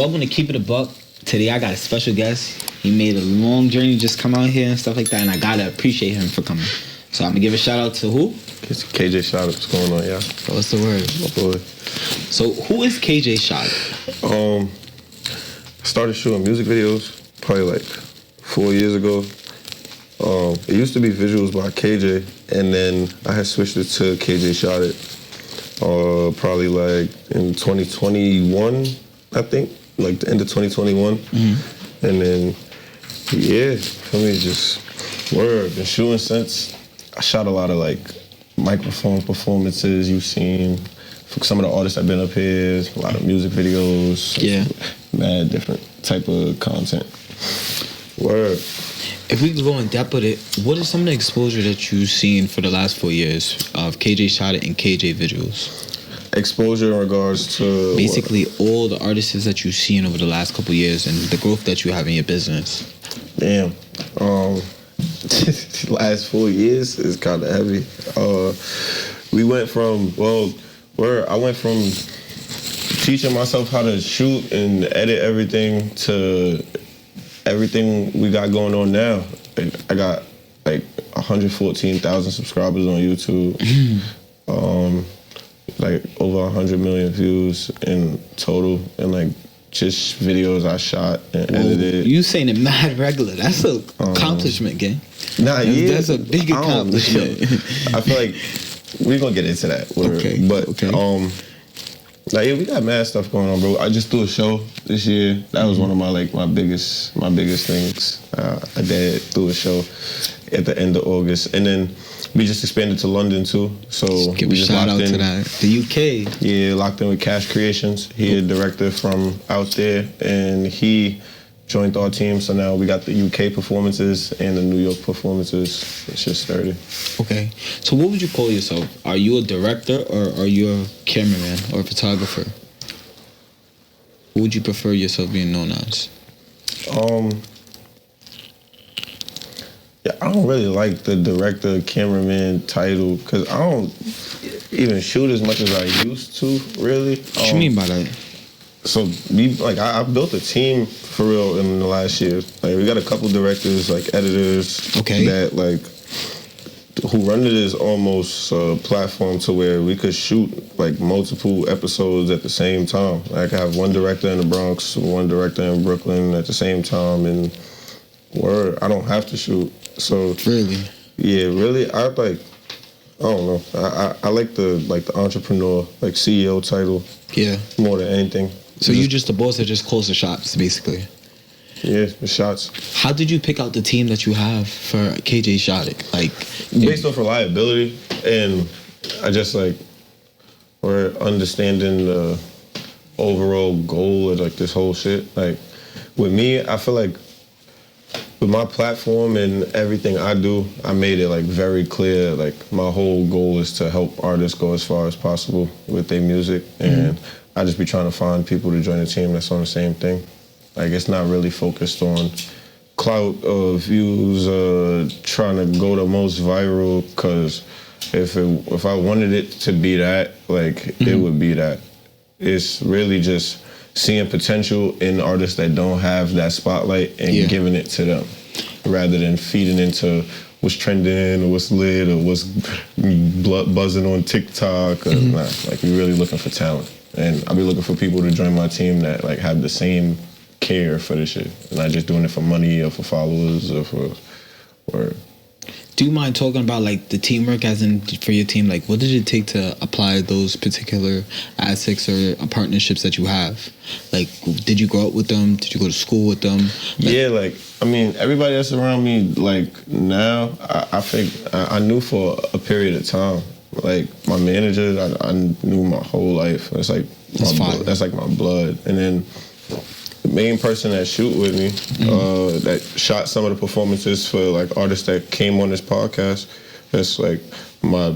Welcome to Keep It a Buck. Today I got a special guest. He made a long journey just come out here and stuff like that, and I gotta appreciate him for coming. So I'm gonna give a shout out to who? It's Kjshotit. What's going on, y'all? What's the word? Boy. So who is Kjshotit? I started shooting music videos probably like 4 years ago. It used to be visuals by KJ, and then I had switched it to Kjshotit. Probably like in 2021, I think, like the end of 2021. Mm-hmm. And then, yeah, for me, just been shooting since. I shot a lot of like microphone performances you've seen. For some of the artists that have been up here, a lot of music videos. Yeah. Mad different type of content. Word. If we could go in depth with it, what is some of the exposure that you've seen for the last 4 years of Kjshotit and KJ visuals? Exposure in regards to basically all the artists that you've seen over the last couple of years and the growth that you have in your business. Damn. Last 4 years is kind of heavy. We went from, I went from teaching myself how to shoot and edit everything to everything we got going on now. I got like 114,000 subscribers on YouTube. Like over 100 million views in total, and like just videos I shot and edited. You saying it mad regular? That's an accomplishment, gang. That's a big accomplishment. I feel like we're gonna get into that. Okay. But we got mad stuff going on, bro. I just threw a show this year. That was one of my biggest things. I did threw a show at the end of August, and then we just expanded to London too. So give we a just shout locked out in. to that. The UK. Yeah, locked in with Cash Creations. He a director from out there, and he joined our team. So now we got the UK performances and the New York performances. It's just started. Okay. So what would you call yourself? Are you a director or are you a cameraman or a photographer? What would you prefer yourself being known as? Yeah, I don't really like the director, cameraman title because I don't even shoot as much as I used to, really. What you mean by that? So I built a team for real in the last year. Like we got a couple directors, like editors, that like Whorunit is almost a platform to where we could shoot like multiple episodes at the same time. Like I have one director in the Bronx, one director in Brooklyn at the same time, and I don't have to shoot. So really, yeah, really, I don't know. I like the entrepreneur, like CEO title. Yeah, more than anything. So you just the boss that just calls the shots, basically. Yeah, the shots. How did you pick out the team that you have for Kjshotit? Like based off reliability, and I just we're understanding the overall goal of like this whole shit. Like with me, I feel like with my platform and everything I do, I made it like very clear. Like my whole goal is to help artists go as far as possible with their music, and I just be trying to find people to join a team that's on the same thing. Like it's not really focused on clout or views, trying to go the most viral. Cause if I wanted it to be that, it would be that. It's really just seeing potential in artists that don't have that spotlight and giving it to them, rather than feeding into what's trending or what's lit or what's buzzing on TikTok. Or like you're really looking for talent, and I'll be looking for people to join my team that like have the same care for this shit, and not just doing it for money or for followers or for. Do you mind talking about like the teamwork, as in for your team? Like, what did it take to apply those particular assets or partnerships that you have? Like, did you grow up with them? Did you go to school with them? Everybody that's around me, like now, I think I knew for a period of time. Like my managers, I knew my whole life. It's like that's like my blood, and then. The main person that shoot with me, that shot some of the performances for like artists that came on this podcast, that's like my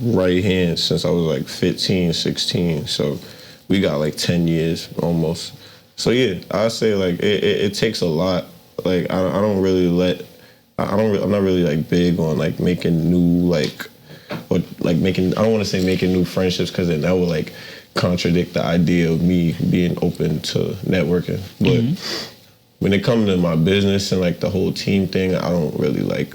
right hand since I was like 15, 16. So we got like 10 years almost. So yeah, I say like it takes a lot. Like I'm not really like big on like making new I don't want to say making new friendships, because then that would like contradict the idea of me being open to networking. But when it comes to my business and like the whole team thing, I don't really like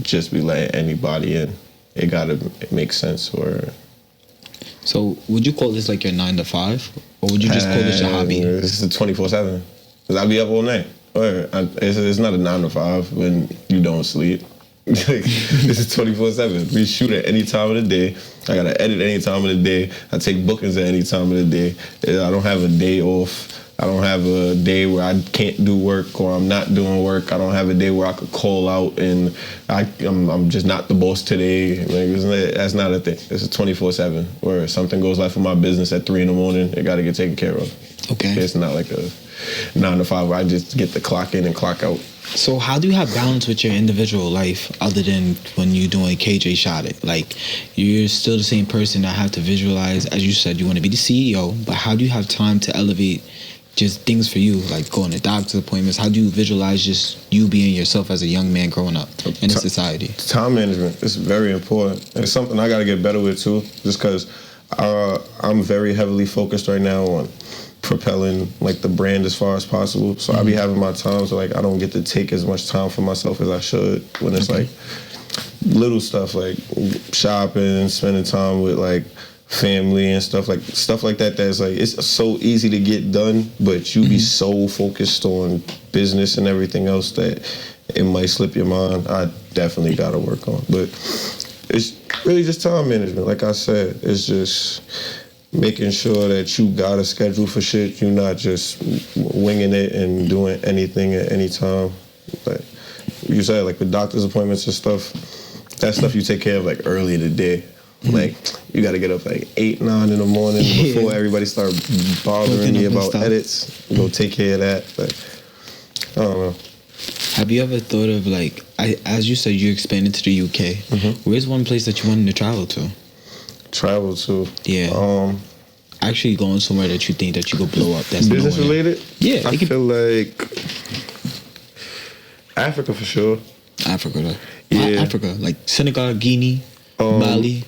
just be letting anybody in. It gotta make sense. Or So would you call this like your 9 to 5, or would you just call this your hobby? It's a 24/7. Cause I be up all night. Or it's not a 9 to 5 when you don't sleep. This is 24/7. We shoot at any time of the day. I gotta edit any time of the day. I take bookings at any time of the day. I don't have a day off. I don't have a day where I can't do work or I'm not doing work. I don't have a day where I could call out and I'm just not the boss today. Like, that's not a thing. It's a 24/7 where something goes left with my business at 3 a.m. It gotta get taken care of. Okay. It's not like a 9 to 5 where I just get the clock in and clock out. So how do you have balance with your individual life other than when you're doing Kjshotit? Like, you're still the same person that have to visualize, as you said, you want to be the CEO, but how do you have time to elevate just things for you, like going to doctor's appointments? How do you visualize just you being yourself as a young man growing up in a society? Time management is very important. It's something I got to get better with too, just because I'm very heavily focused right now on propelling like the brand as far as possible. So I be having my times where like I don't get to take as much time for myself as I should when it's like little stuff like shopping, spending time with like family and stuff like that. That's like, it's so easy to get done, but you be so focused on business and everything else that it might slip your mind. I definitely got to work on, but it's really just time management. Like I said, it's just making sure that you got a schedule for shit. You're not just winging it and doing anything at any time. Like you said, like with doctor's appointments and stuff, that stuff you take care of like early in the day. Like you got to get up like 8, 9 in the morning before everybody start bothering me about edits. Go take care of that. But I don't know. Have you ever thought of like, as you said, you expanded to the UK. Where's one place that you wanted to travel to? Travel to? Yeah. Actually going somewhere that you think that you could blow up. That's business related? Yeah. I feel like Africa for sure. Africa though. Yeah. Africa. Like Senegal, Guinea, Mali.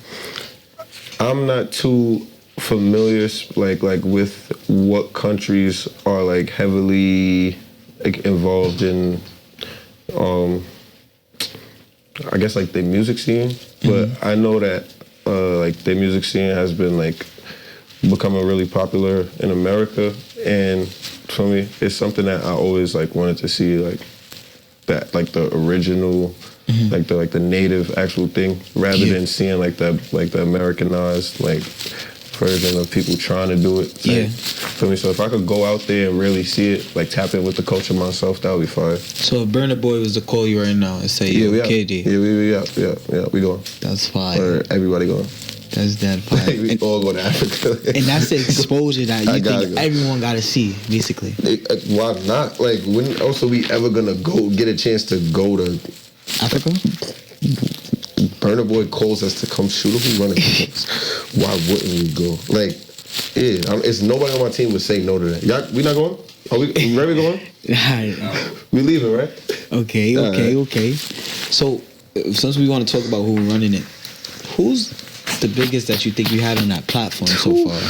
I'm not too familiar like with what countries are like heavily like, involved in I guess like the music scene, but I know that like the music scene has been like becoming really popular in America, and for me it's something that I always like wanted to see, like that, like the original like the native actual thing, rather than seeing like the Americanized like version of people trying to do it. Like, for me, so if I could go out there and really see it, like tap in with the culture myself, that would be fine. So if Burna Boy was to call you right now and say, "Yo, KD," we going. That's fine. Or everybody going. That's that fine. Like, we all go to Africa. And that's the exposure that you think everyone got to see, basically. Why not? Like, when else are we ever gonna go get a chance to go to Africa? Burna Boy calls us to come shoot him. We running. Why wouldn't we go? Like, it's nobody on my team would say no to that. Y'all, we not going? Are we ready going? We leaving, right? Okay. So, since we want to talk about who running it, who's the biggest that you think you had on that platform so far?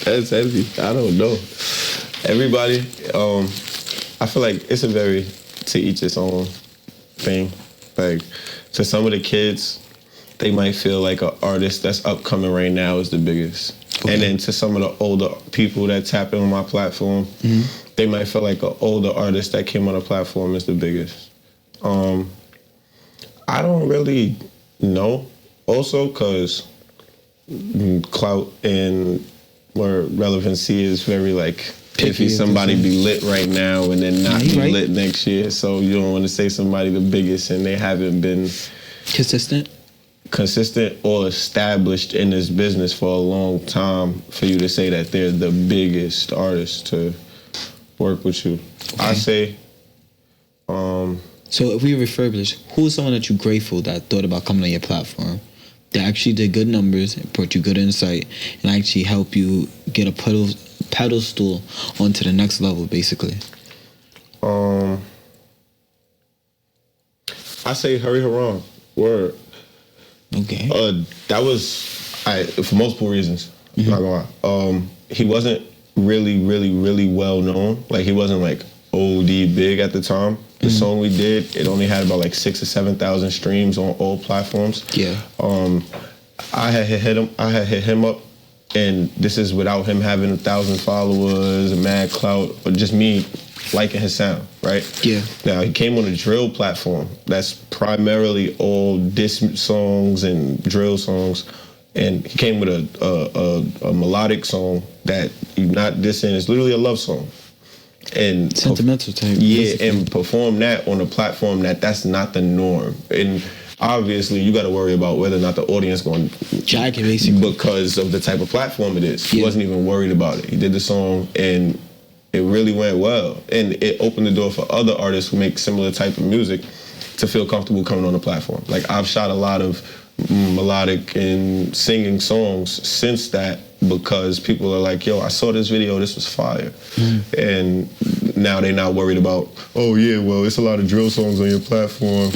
That's heavy. I don't know. Everybody, I feel like it's a very to each its own thing. Like, to some of the kids, they might feel like an artist that's upcoming right now is the biggest. Okay. And then to some of the older people that tap in on my platform, they might feel like an older artist that came on the platform is the biggest. I don't really know. Also, because clout and more relevancy is very like piffy. Somebody be lit right now and then not be lit next year. So you don't want to say somebody the biggest and they haven't been consistent or established in this business for a long time for you to say that they're the biggest artist to work with you. Okay. I say. So if we refurbish, who is someone that you're grateful that thought about coming on your platform, that actually did good numbers, brought you good insight, and actually help you get a pedestal onto the next level, basically? I say Hurry Haram. Word. Okay. That was for multiple reasons. I'm not gonna lie. He wasn't really well known. Like he wasn't like OD big at the time. The song we did, it only had about like 6,000 or 7,000 streams on all platforms. Yeah. I had hit him up, and this is without him having 1,000 followers, a mad clout, or just me liking his sound, right? Yeah. Now he came on a drill platform that's primarily all diss songs and drill songs, and he came with a melodic song that you're not dissing. It's literally a love song. And sentimental type. Yeah, basically. and perform that on a platform that's not the norm. And obviously, you got to worry about whether or not the audience going to jack it, basically, because of the type of platform it is. He wasn't even worried about it. He did the song, and it really went well. And it opened the door for other artists who make similar type of music to feel comfortable coming on the platform. Like I've shot a lot of melodic and singing songs since that, because people are like, yo, I saw this video, this was fire. And now they're not worried about, oh yeah, well, it's a lot of drill songs on your platform.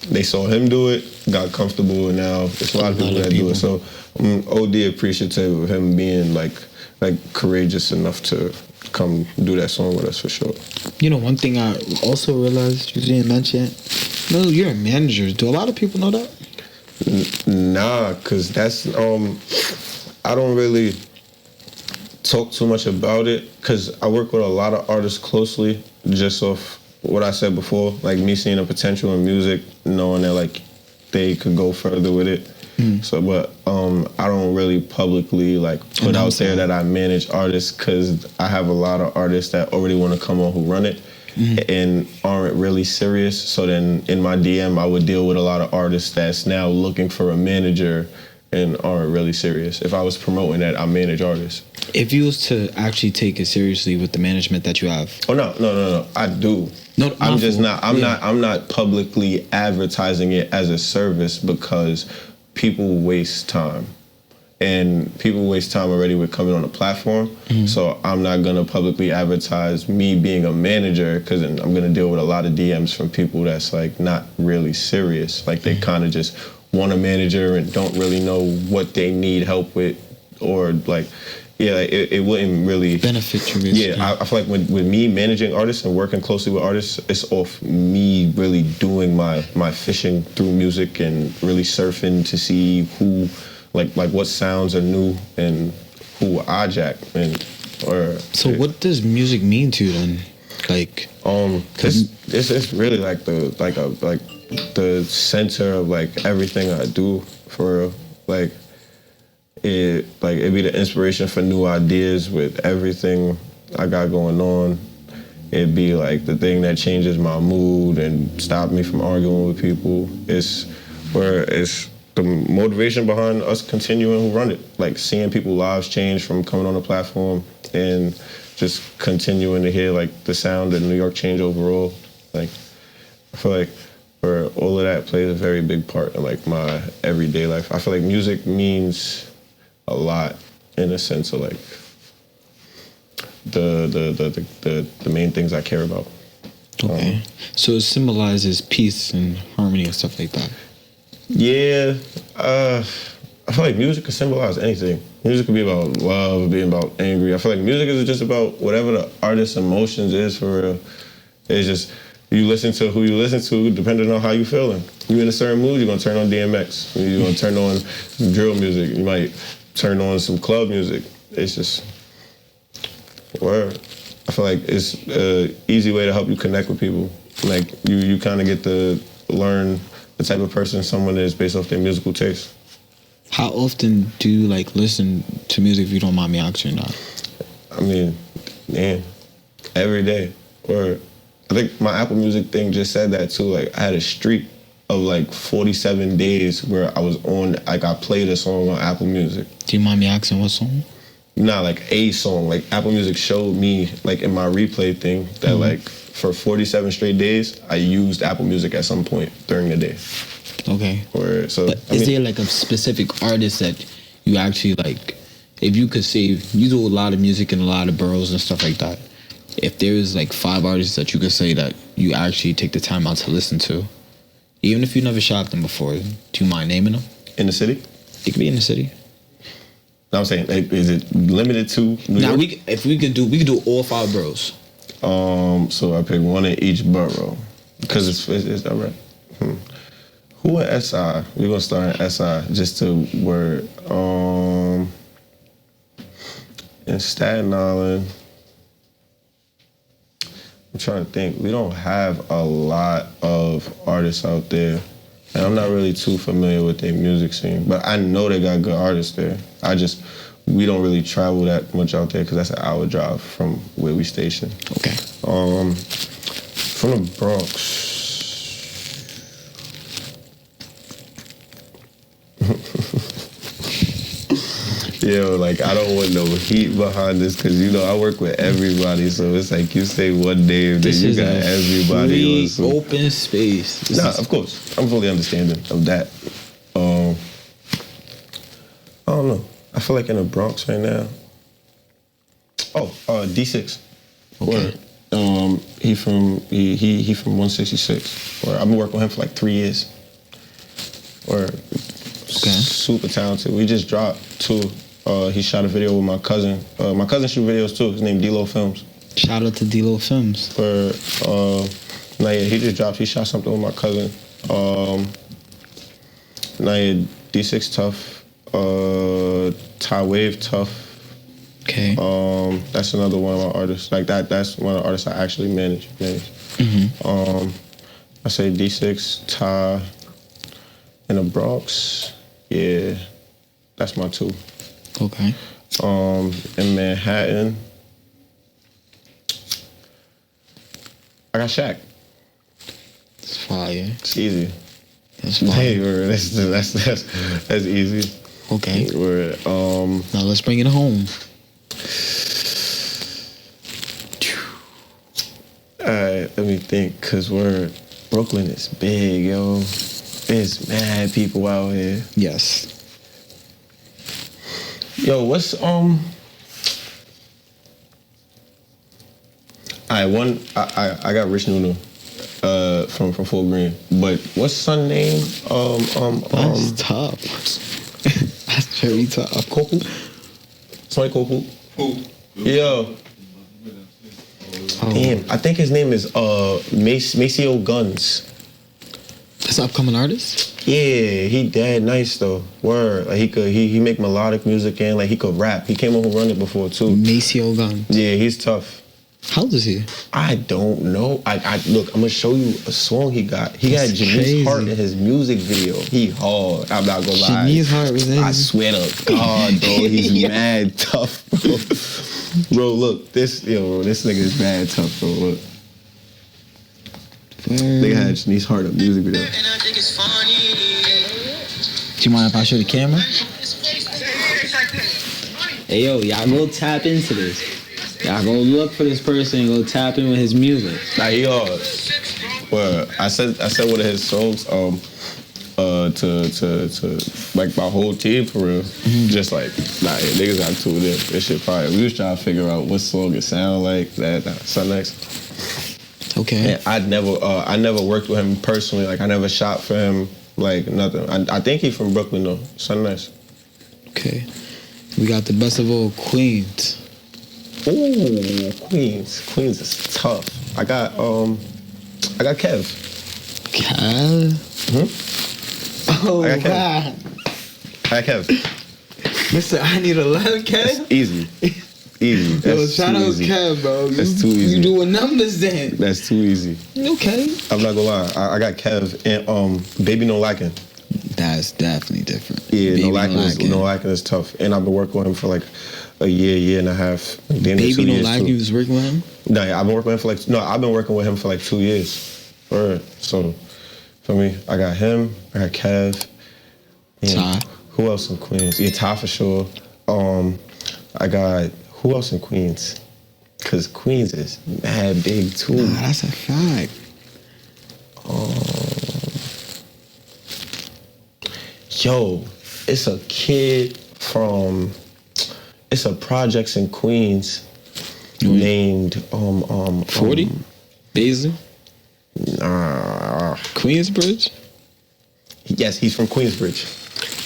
They saw him do it, got comfortable, and now it's a lot of people that do it. So I'm OD appreciative of him being like courageous enough to come do that song with us, for sure. You know, one thing I also realized you didn't mention, no, you're a manager. Do a lot of people know that? Nah, cause that's I don't really talk too much about it, cause I work with a lot of artists closely, just off what I said before, like me seeing the potential in music, knowing that like they could go further with it. So, but I don't really publicly like put out there that I manage artists, cause I have a lot of artists that already want to come on Whorunit and aren't really serious. So then in my DM, I would deal with a lot of artists that's now looking for a manager and aren't really serious. If I was promoting that, I manage artists. If you was to actually take it seriously with the management that you have. Oh no, I do. No, I'm just not. I'm not publicly advertising it as a service, because people waste time, and people waste time already with coming on a platform. So I'm not gonna publicly advertise me being a manager, because I'm gonna deal with a lot of DMs from people that's like not really serious. Like they kind of just want a manager and don't really know what they need help with, or like, yeah, it wouldn't really benefit you. Basically. Yeah, I feel like with me managing artists and working closely with artists, it's off me really doing my fishing through music and really surfing to see who, like what sounds are new and who I jack and or. So what does music mean to you then? Like, it's really like the center of like everything I do, for real. Like it'd be the inspiration for new ideas with everything I got going on. It'd be like the thing that changes my mood and stop me from arguing with people. It's the motivation behind us continuing Whorunit. Like seeing people lives change from coming on the platform and just continuing to hear like the sound of New York change overall. Like I feel like where all of that plays a very big part in like my everyday life. I feel like music means a lot in a sense of like the main things I care about. Okay. So it symbolizes peace and harmony and stuff like that. Yeah, I feel like music can symbolize anything. Music could be about love, being about angry. I feel like music is just about whatever the artist's emotions is, for real. It's just you listen to who you listen to depending on how you feeling. You in a certain mood, you're gonna turn on DMX. You're gonna turn on some drill music. You might turn on some club music. It's just word. I feel like it's an easy way to help you connect with people. Like you kind of get to learn the type of person someone is based off their musical taste. How often do you like listen to music, if you don't mind me asking that? I mean, man, every day. Or I think my Apple Music thing just said that too. Like I had a streak of like 47 days where I was on, like I played a song on Apple Music. Do you mind me asking what song? Not like a song. Like Apple Music showed me like in my replay thing that like for 47 straight days, I used Apple Music at some point during the day. Okay. Or so. But is there like a specific artist that you actually like, if you could say, you do a lot of music in a lot of boroughs and stuff like that, if there is like 5 artists that you could say that you actually take the time out to listen to, even if you never shot them before, do you mind naming them? In the city? It could be in the city. No, I'm saying, like, is it limited to New York? We could do all 5 boroughs. So I pick one in each borough because it's all right. Who in SI? We're gonna start in SI just to word. In Staten Island, I'm trying to think. We don't have a lot of artists out there, and I'm not really too familiar with their music scene. But I know they got good artists there. We don't really travel that much out there because that's an hour drive from where we station. Okay. From the Bronx. Yo, like, I don't want no heat behind this because, you know, I work with everybody, so it's like you say one name, then you got everybody on some open space. Of course. I'm fully understanding of that. I don't know. I feel like in the Bronx right now. D6. Okay. He from 166. Or I've been working with him for like 3 years. Super talented. We just dropped 2. He shot a video with my cousin. My cousin shoot videos too. His name D-Lo Films. Shout out to D-Lo Films. He just dropped. He shot something with my cousin. D6 tough. Ty Wave tough. Okay. That's another one of my artists. Like that's one of the artists I actually manage. Mm-hmm. I say D6, Ty, in the Bronx. Yeah, that's my 2. Okay. In Manhattan, I got Shaq. It's fire. It's easy. That's fire. Hey, that's easy. Okay. Now let's bring it home. Alright, let me think, cause Brooklyn is big, yo. There's mad people out here. Yes. Yo, what's I got Rich Nuno from Fort Greene. But what's son name? That's tough. That's very tough. Kopu? Somebody Kopu? Who? Yo. Damn, I think his name is Maceo Guns. That's an upcoming artist? Yeah, he dead nice though. Word. Like he make melodic music and like he could rap. He came on Whorunit before too. Maceo Gun. Yeah, he's tough. How old is he? I don't know. I look, I'm gonna show you a song he got. He got Janice Hart in his music video. He hard. I'm not gonna lie. Janice Hart was in I swear to God, bro, he's mad tough, bro. Bro, look, this nigga is mad tough, bro. Look. They had Janice Hart in music video. Do you mind if I show the camera? Hey yo, y'all go tap into this. Y'all go look for this person and go tap in with his music. Nah, he hard. Well, I said one of his songs to like my whole team for real. Mm-hmm. Just like niggas got tuned in. This shit fire. We was trying to figure out what song it sound like. Something next. Okay. And I never worked with him personally. Like I never shot for him. Like nothing. I think he's from Brooklyn though. Something nice. Okay. We got the best of all, Queens. Ooh, Queens. Queens is tough. I got Kev. Kev? Hmm? Oh, I got Kev. wow. I got Kev. Mr. I need a love, Kev? That's easy. Easy. Yo, shout out Kev, bro. That's too easy. You doing numbers then. That's too easy. Okay. I'm not gonna lie. I got Kev and Baby No Lacking. That's definitely different. Yeah, Baby No Lacking is tough. And I've been working with him for like a year and a half. Baby No Lacking, you was working with him? No, yeah, I've been working with him for like 2 years. Word. So for me, I got him, I got Kev. Ty. Who else in Queens? Yeah, Ty for sure. I got who else in Queens? Cause Queens is mad big too. Nah, that's a fact. Yo, it's a kid from. It's a projects in Queens named 40? Daisy? Nah. Queensbridge? Yes, he's from Queensbridge.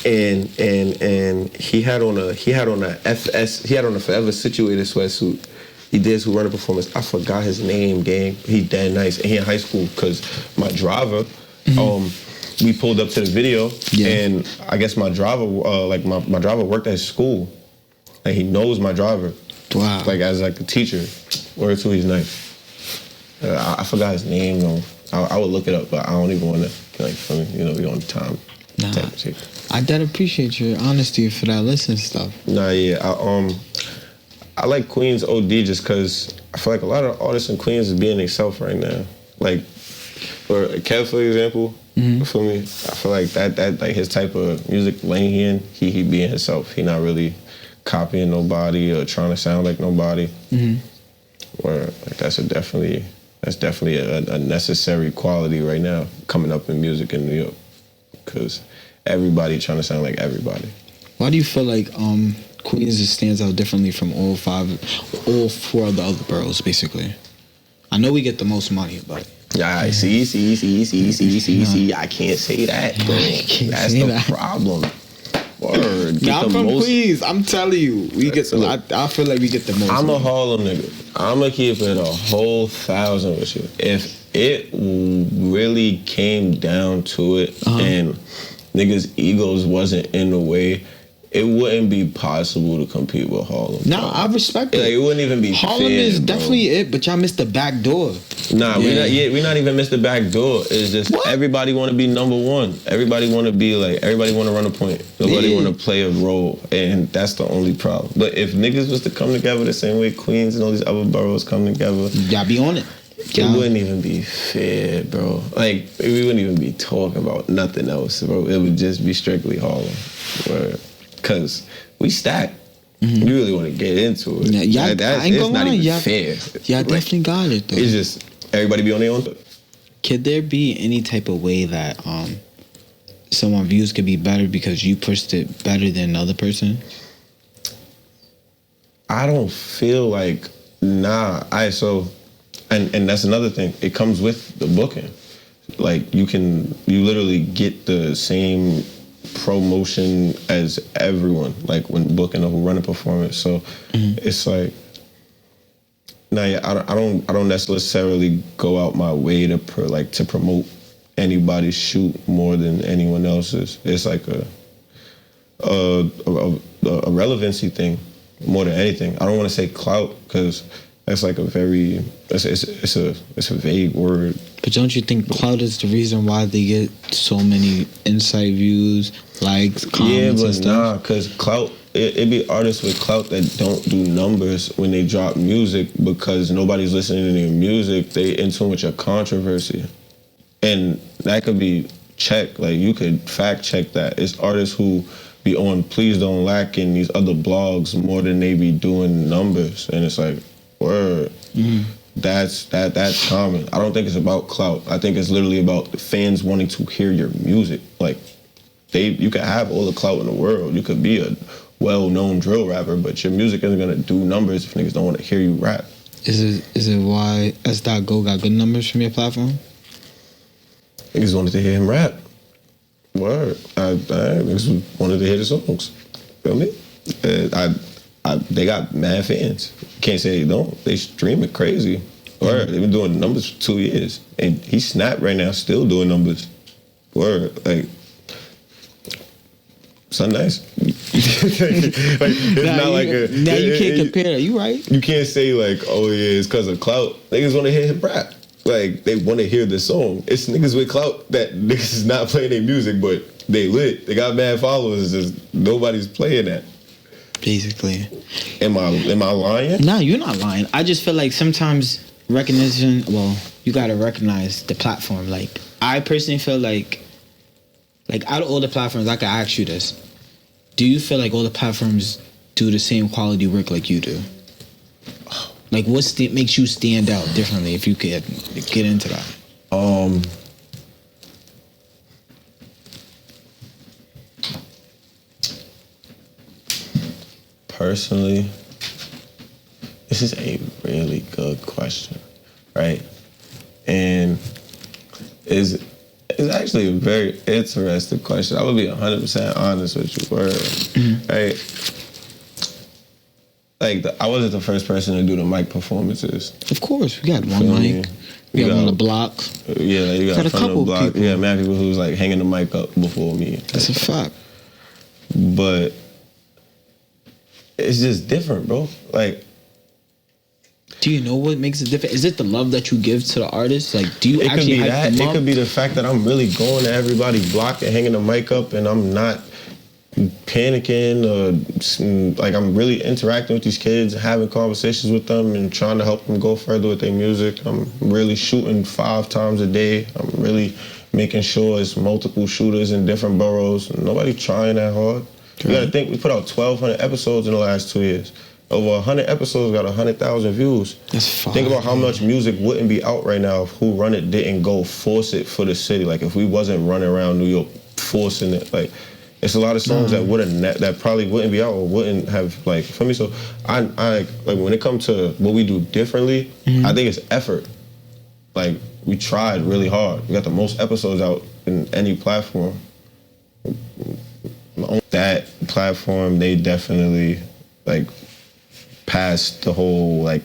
and he had on a Forever Situated sweatsuit. He did his Whorunit performance. I forgot his name, gang. He dead nice. And he in high school because my driver, we pulled up to the video, and I guess my driver, my driver worked at his school. Like, he knows my driver. Wow. Like, as like a teacher. Word to, he's nice. I forgot his name though. I would look it up, but I don't even want to, like, for me, you know, we on time. Nah, I did appreciate your honesty for that listen stuff. Nah, yeah, I like Queens OD just because I feel like a lot of artists in Queens is being themselves right now. Like, for Kev, for example, for me, I feel like that like his type of music lane he being himself. He not really copying nobody or trying to sound like nobody. Or like that's definitely a necessary quality right now coming up in music in New York, because everybody trying to sound like everybody. Why do you feel like Queens just stands out differently from all four of the other boroughs, basically? I know we get the most money, but yeah, see. I can't say that, bro. That's the problem. Word. I'm from Queens. I'm telling you, we get. I feel like we get the most. I'm a Harlem nigga. I'm gonna keep it a whole 1,000 with you. If it really came down to it, and niggas' egos wasn't in the way, it wouldn't be possible to compete with Harlem. Nah, I respect it. Like, it wouldn't even be Harlem fair, is bro. definitely it, but y'all missed the back door. Nah, we not even missed the back door. It's just everybody want to be number one. Everybody want to be like, everybody want to run a point. Nobody want to play a role, and that's the only problem. But if niggas was to come together the same way Queens and all these other boroughs come together, y'all be on it. It wouldn't even be fair, bro. Like, we wouldn't even be talking about nothing else, bro. It would just be strictly Harlem. Because we stacked. You really want to get into it. Yeah, it's not even fair. Yeah, like, definitely got it, though. It's just everybody be on their own. Could there be any type of way that someone's views could be better because you pushed it better than another person? I don't feel like, and that's another thing. It comes with the booking. Like, you literally get the same promotion as everyone, like when booking a Whorunit performance. So it's like, I don't necessarily go out my way to promote anybody's shoot more than anyone else's. It's like a relevancy thing more than anything. I don't want to say clout because that's like it's a vague word. But don't you think clout is the reason why they get so many insight views, likes, comments, and stuff? Nah, because clout, it be artists with clout that don't do numbers when they drop music because nobody's listening to their music. They in too much of controversy. And that could be checked. Like, you could fact check that. It's artists who be on Please Don't Lack and these other blogs more than they be doing numbers. And it's like, word. That's common. I don't think it's about clout. I think it's literally about the fans wanting to hear your music. Like, you could have all the clout in the world. You could be a well-known drill rapper, but your music isn't gonna do numbers if niggas don't want to hear you rap. Is it why S.Go got good numbers from your platform? Niggas wanted to hear him rap. Word. Niggas wanted to hear the songs. Feel me? They got mad fans. Can't say they don't. They stream it crazy. Word. They've been doing numbers for 2 years. And he snapped right now, still doing numbers. Word. Like, so nice. It's not like a... Now you can't compare that. You right. You can't say like, oh yeah, it's because of clout. Niggas want to hear him rap. Like, they want to hear the song. It's niggas with clout that niggas is not playing their music, but they lit. They got mad followers. Just nobody's playing that. Basically. Am I lying? No, you're not lying. I just feel like sometimes recognition, well, you gotta recognize the platform. Like, I personally feel like out of all the platforms, I could ask you this. Do you feel like all the platforms do the same quality work like you do? Like, what makes you stand out differently, if you could get into that? Personally, this is a really good question, right? And It's actually a very interesting question. I would be 100% honest with you. Right? Like, I wasn't the first person to do the mic performances. Of course, we got one mic. We got on the block. Yeah, like you got a couple block. People. Yeah, mad people who was like hanging the mic up before me. That's a fact. But it's just different, bro. Like, do you know what makes it different? Is it the love that you give to the artist? Like, do you actually hype them up? It could be the fact that I'm really going to everybody's block and hanging the mic up, and I'm not panicking or like I'm really interacting with these kids, having conversations with them, and trying to help them go further with their music. I'm really shooting 5 times a day. I'm really making sure it's multiple shooters in different boroughs. Nobody trying that hard. You gotta think, we put out 1,200 episodes in the last 2 years. Over 100 episodes got 100,000 views. That's fine. Think about how much music wouldn't be out right now if Whorunit didn't go force it for the city. Like, if we wasn't running around New York forcing it, like, it's a lot of songs that probably wouldn't be out or wouldn't have, like, for me. So I like when it comes to what we do differently, I think it's effort. Like, we tried really hard. We got the most episodes out in any platform. That platform, they definitely like passed the whole like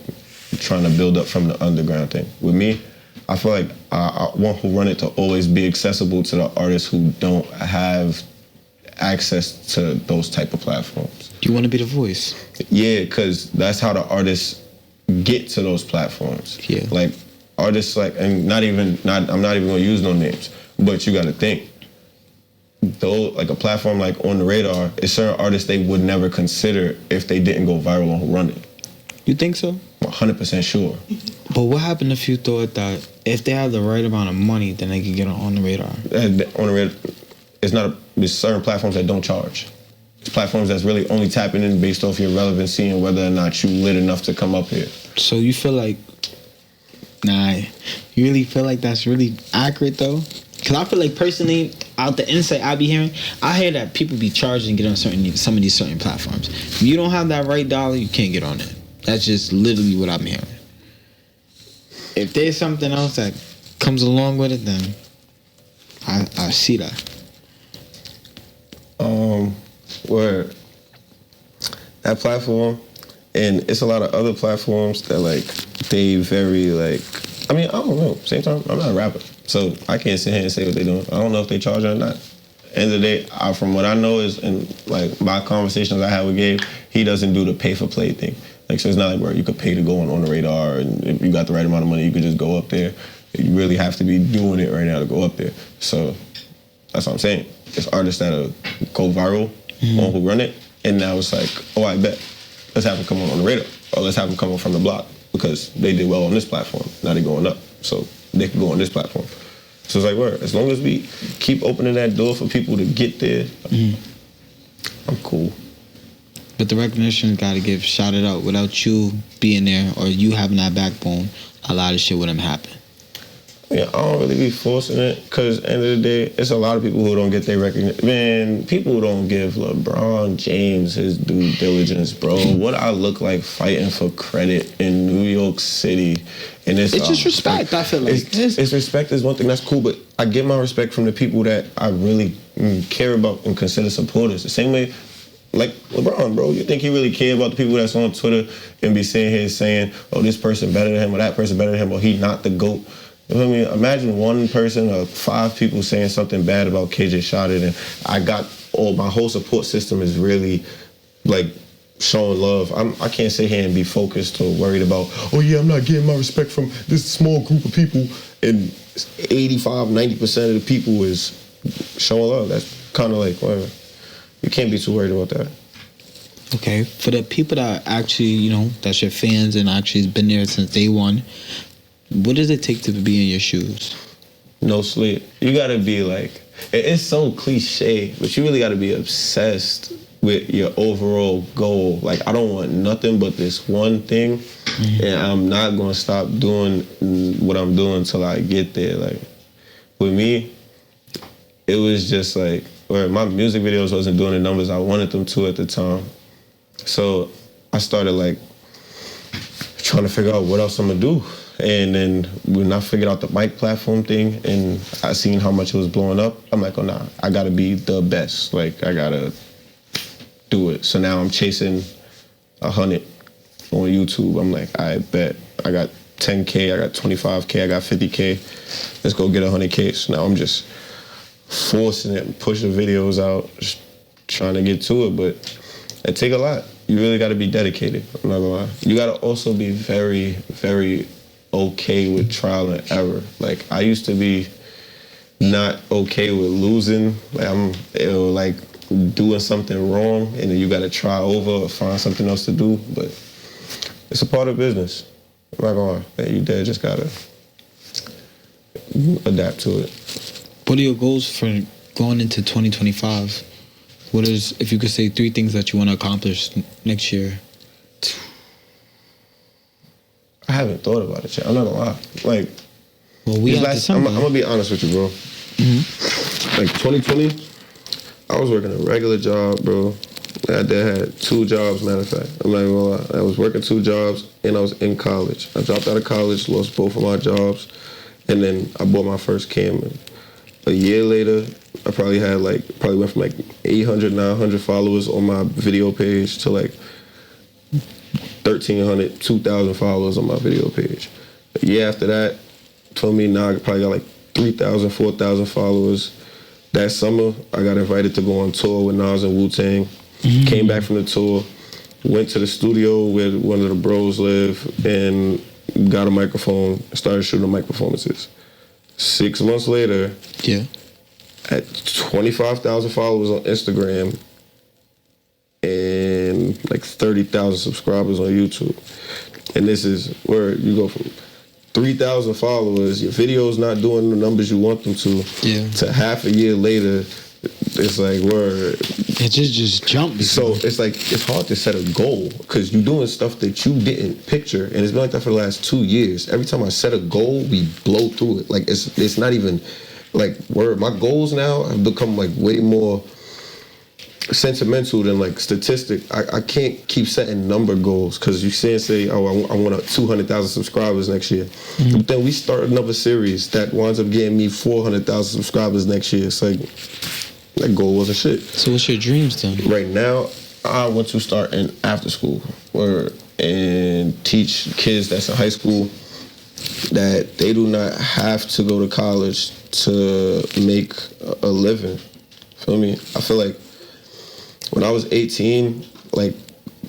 trying to build up from the underground thing. With me, I feel like I want Whorunit to always be accessible to the artists who don't have access to those type of platforms. You want to be the voice? Yeah, because that's how the artists get to those platforms. Yeah. Like, artists like, and I'm not even gonna use no names, but you gotta think, though, like a platform like On The Radar, is certain artists they would never consider if they didn't go viral on Whorunit. You think so? 100% sure. But what happened if you thought that if they have the right amount of money, then they could get on The Radar? On The Radar, there's certain platforms that don't charge. It's platforms that's really only tapping in based off your relevancy and whether or not you lit enough to come up here. So you feel like, you really feel like that's really accurate though? Because I feel like personally, out the insight I be hearing, I hear that people be charging to get on some of these certain platforms. If you don't have that right dollar, you can't get on it. That's just literally what I'm hearing. If there's something else that comes along with it, then I see that. Where that platform, and it's a lot of other platforms that like they very like. I mean, I don't know. Same time, I'm not a rapper, so I can't sit here and say what they're doing. I don't know if they charge or not. End of the day, from what I know is, and like my conversations I had with Gabe, he doesn't do the pay for play thing. Like, so it's not like where you could pay to go on The Radar, and if you got the right amount of money, you could just go up there. You really have to be doing it right now to go up there. So that's what I'm saying. It's artists that'll go viral on Whorunit, and now it's like, oh, I bet. Let's have them come on The Radar, or let's have them come on From The Block, because they did well on this platform. Now they're going up, so they can go on this platform. So it's like, word, as long as we keep opening that door for people to get there, I'm cool. But the recognition got to give shouted out. Without you being there or you having that backbone, a lot of shit wouldn't happen. Yeah, I don't really be forcing it, because at the end of the day, it's a lot of people who don't get their recognition. Man, people don't give LeBron James his due diligence, bro. What I look like fighting for credit in New York City. And it's just respect, I feel like. It's respect is one thing, that's cool, but I get my respect from the people that I really care about and consider supporters. The same way, like LeBron, bro, you think he really care about the people that's on Twitter and be sitting here saying, oh, this person better than him, or that person better than him, or he not the GOAT? You know what I mean? Imagine one person or 5 people saying something bad about Kjshotit, and I got my whole support system is really like showing love. I can't sit here and be focused or worried about, oh yeah, I'm not getting my respect from this small group of people, and 85-90% of the people is showing love. That's kind of like, whatever. You can't be too worried about that. Okay, for the people that actually, that's your fans and actually has been there since day one, what does it take to be in your shoes? No sleep. You gotta be like, it's so cliche, but you really gotta be obsessed with your overall goal. Like, I don't want nothing but this one thing, and I'm not gonna stop doing what I'm doing till I get there. Like, with me, it was just like, where my music videos wasn't doing the numbers I wanted them to at the time. So I started like trying to figure out what else I'm gonna do. And then when I figured out the mic platform thing and I seen how much it was blowing up, I'm like, oh nah, I gotta be the best. Like I gotta do it. So now I'm chasing 100 on YouTube. I'm like, I bet I got 10K, I got 25K, I got 50K. Let's go get 100K. So now I'm just forcing it and pushing videos out, just trying to get to it. But it take a lot. You really got to be dedicated. I'm not gonna lie. You got to also be very, very okay with trial and error. Like I used to be not okay with losing. Like doing something wrong, and then you got to try over or find something else to do. But it's a part of business. I'm not gonna lie. You just gotta adapt to it. What are your goals for going into 2025? What is, if you could say 3 things that you want to accomplish next year? I haven't thought about it yet. I'm not gonna lie. Like, well, I'm gonna be honest with you, bro. Mm-hmm. Like 2020, I was working a regular job, bro. My dad had 2 jobs, matter of fact. I'm not even gonna lie. I was working 2 jobs and I was in college. I dropped out of college, lost both of my jobs, and then I bought my first camera. A year later, I probably went from like 800, 900 followers on my video page to like 1,300, 2,000 followers on my video page. A year after that, told me now I probably got like 3,000, 4,000 followers. That summer, I got invited to go on tour with Nas and Wu-Tang. Mm-hmm. Came back from the tour, went to the studio where one of the bros live, and got a microphone, started shooting mic performances. 6 months later, at 25,000 followers on Instagram and like 30,000 subscribers on YouTube. And this is where you go from 3,000 followers, your video's not doing the numbers you want them to half a year later, it's like, word. It just jumped. So it's like, it's hard to set a goal because you're doing stuff that you didn't picture. And it's been like that for the last 2 years. Every time I set a goal, we blow through it. Like, it's not even, like, word. My goals now have become, like, way more sentimental than, like, statistic. I can't keep setting number goals because you say, oh, I want 200,000 subscribers next year. Mm-hmm. But then we start another series that winds up getting me 400,000 subscribers next year. It's like, that goal wasn't shit. So what's your dreams then? Right now, I want to start in after school and teach kids that's in high school that they do not have to go to college to make a living. Feel me? I feel like when I was 18, like,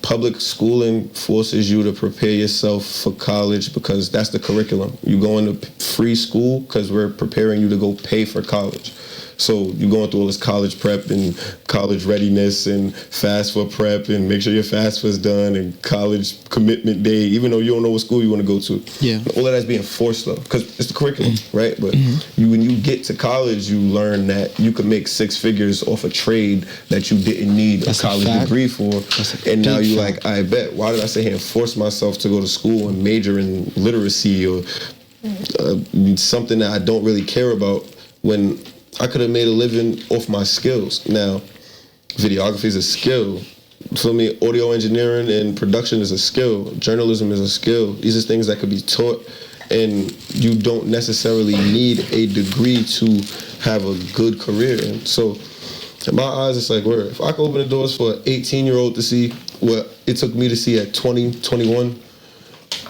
public schooling forces you to prepare yourself for college because that's the curriculum. You go into free school because we're preparing you to go pay for college. So you're going through all this college prep and college readiness and FAFSA prep and make sure your FAFSA's done and college commitment day, even though you don't know what school you want to go to. Yeah. All of that's being forced though, because it's the curriculum, right? But when you get to college, you learn that you could make 6 figures off a trade that you didn't need a college degree for. And now you're like, I bet, why did I sit here and force myself to go to school and major in literacy or something that I don't really care about when I could have made a living off my skills. Now, videography is a skill. For me, audio engineering and production is a skill. Journalism is a skill. These are things that could be taught, and you don't necessarily need a degree to have a good career. And so, in my eyes, it's like, where if I could open the doors for an 18-year-old to see what it took me to see at 20, 21,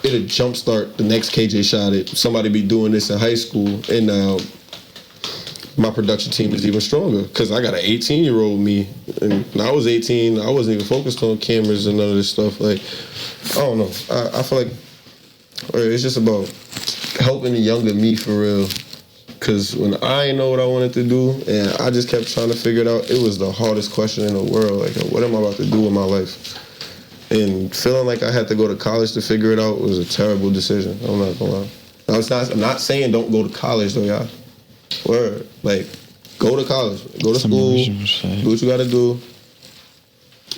it'd jumpstart the next Kjshotit. Somebody be doing this in high school, and now my production team is even stronger because I got an 18-year-old me, and when I was 18, I wasn't even focused on cameras and none of this stuff. Like, I don't know. I feel like it's just about helping the younger me for real. Because when I didn't know what I wanted to do, and I just kept trying to figure it out, it was the hardest question in the world. Like, what am I about to do with my life? And feeling like I had to go to college to figure it out was a terrible decision. I'm not gonna lie. I'm not saying don't go to college though, y'all. Word. Like, go to college, go to school, do what you gotta do,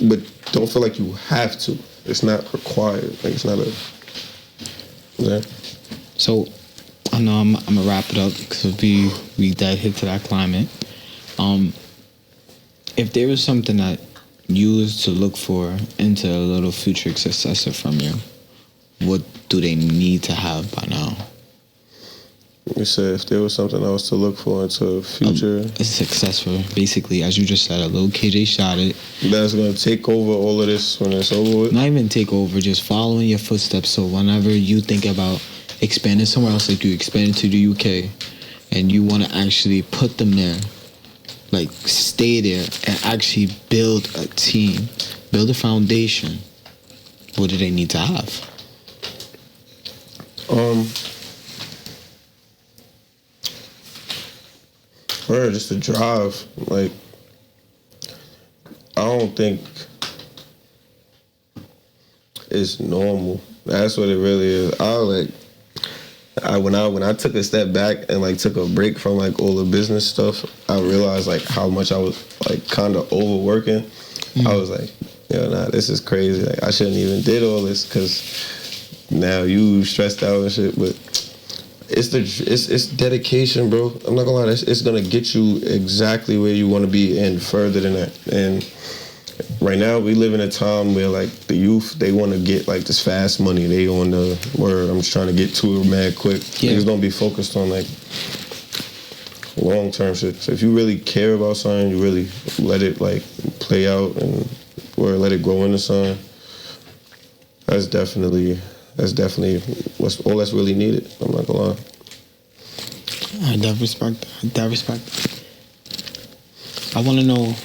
but don't feel like you have to. It's not required. Like, it's not a. Yeah. So, I know I'm gonna wrap it up because we dive hit to that climate. If there was something that you was to look for into a little future successor from you, what do they need to have by now? You said if there was something else to look for into the future. A successor, basically, as you just said, a little Kjshotit. That's going to take over all of this when it's over with? Not even take over, just following your footsteps. So whenever you think about expanding somewhere else, like you expanded to the UK, and you want to actually put them there, like stay there and actually build a team, build a foundation, what do they need to have? Or just to drive. Like, I don't think it's normal. That's what it really is. When I took a step back and like took a break from like all the business stuff, I realized like how much I was like kind of overworking. I was like, this is crazy. Like I shouldn't even did all this because now you stressed out and shit. But it's dedication, bro. I'm not gonna lie. It's gonna get you exactly where you want to be and further than that. And right now we live in a time where like the youth, they want to get like this fast money. They on the word, I'm just trying to get to it mad quick. Niggas don't be focused on like long term shit. So if you really care about something, you really let it like play out and or let it grow into something. That's definitely what's all that's really needed. I'm not gonna lie. I definitely respect that. I want to know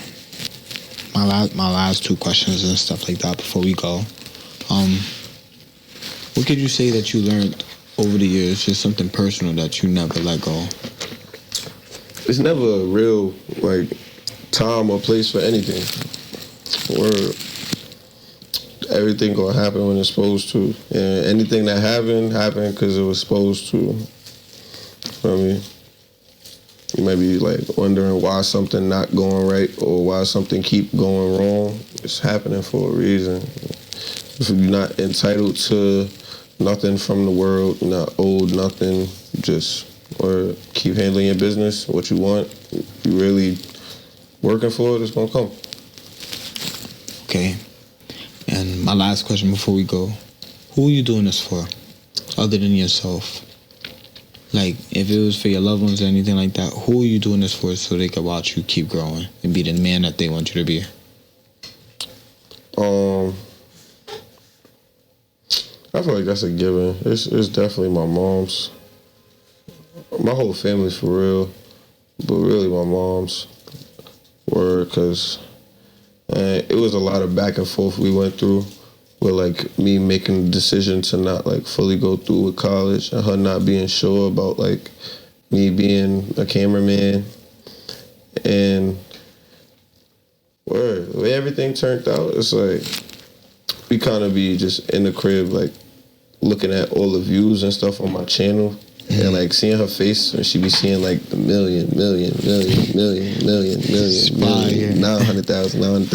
my last two questions and stuff like that before we go. What could you say that you learned over the years, just something personal that you never let go? It's never a real like time or place for anything. Where everything gonna happen when it's supposed to, and anything that happened because it was supposed to. You know what I mean? You might be like wondering why something not going right or why something keep going wrong. It's happening for a reason. If you're not entitled to nothing from the world, you're not owed nothing, or keep handling your business, what you want, you really working for it, it's gonna come. Okay. And my last question before we go, who are you doing this for, other than yourself? Like, if it was for your loved ones or anything like that, who are you doing this for so they can watch you keep growing and be the man that they want you to be? I feel like that's a given. It's definitely my mom's. My whole family's for real, but really my mom's. Because it was a lot of back and forth we went through with like me making the decision to not like fully go through with college and her not being sure about like me being a cameraman. And the way everything turned out, it's like we kind of be just in the crib like looking at all the views and stuff on my channel. And like seeing her face when she be seeing like the million, 900,000.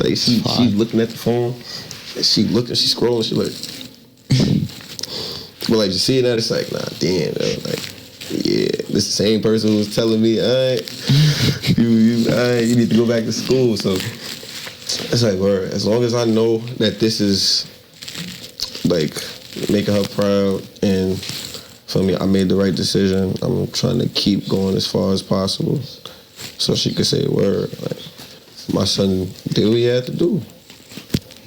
Like she looking at the phone, and she scrolling, she like, but like just seeing that, it's like, nah, damn, like, yeah, this the same person who was telling me, you need to go back to school. So it's like, word, as long as I know that this is like making her proud and for me, I made the right decision. I'm trying to keep going as far as possible so she could say, word, like, my son did what he had to do.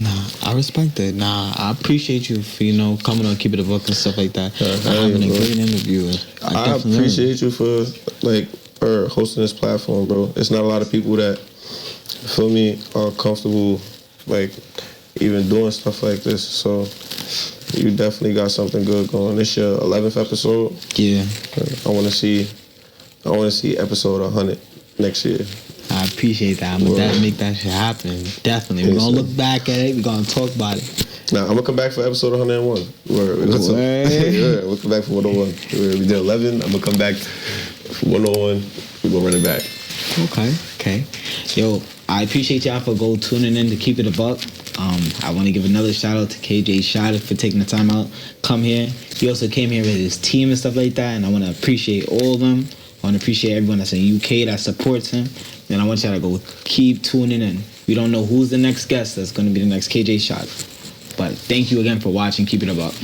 Nah, I respect that. Nah, I appreciate you for, coming on Keep It a Book and stuff like that. Having a great interview. I appreciate you for, like, hosting this platform, bro. It's not a lot of people that, feel me, are comfortable, like, even doing stuff like this. So you definitely got something good going. This your 11th episode. Yeah. I want to see episode 100 next year. I appreciate that. I'm going to make that shit happen. Definitely. We're going to look back at it. We're going to talk about it. Nah, I'm going to come back for episode 101. We'll come back for 101. We did 11. I'm going to come back for 101. We're going to run it back. Okay. Yo, I appreciate y'all for tuning in to Keep It a Buck. I want to give another shout out to Kjshotit for taking the time out, come here. He also came here with his team and stuff like that, and I want to appreciate all of them. I want to appreciate everyone that's in UK that supports him, and I want y'all to keep tuning in. We don't know who's the next guest that's going to be the next Kjshotit, but Thank you again for watching. Keep it up.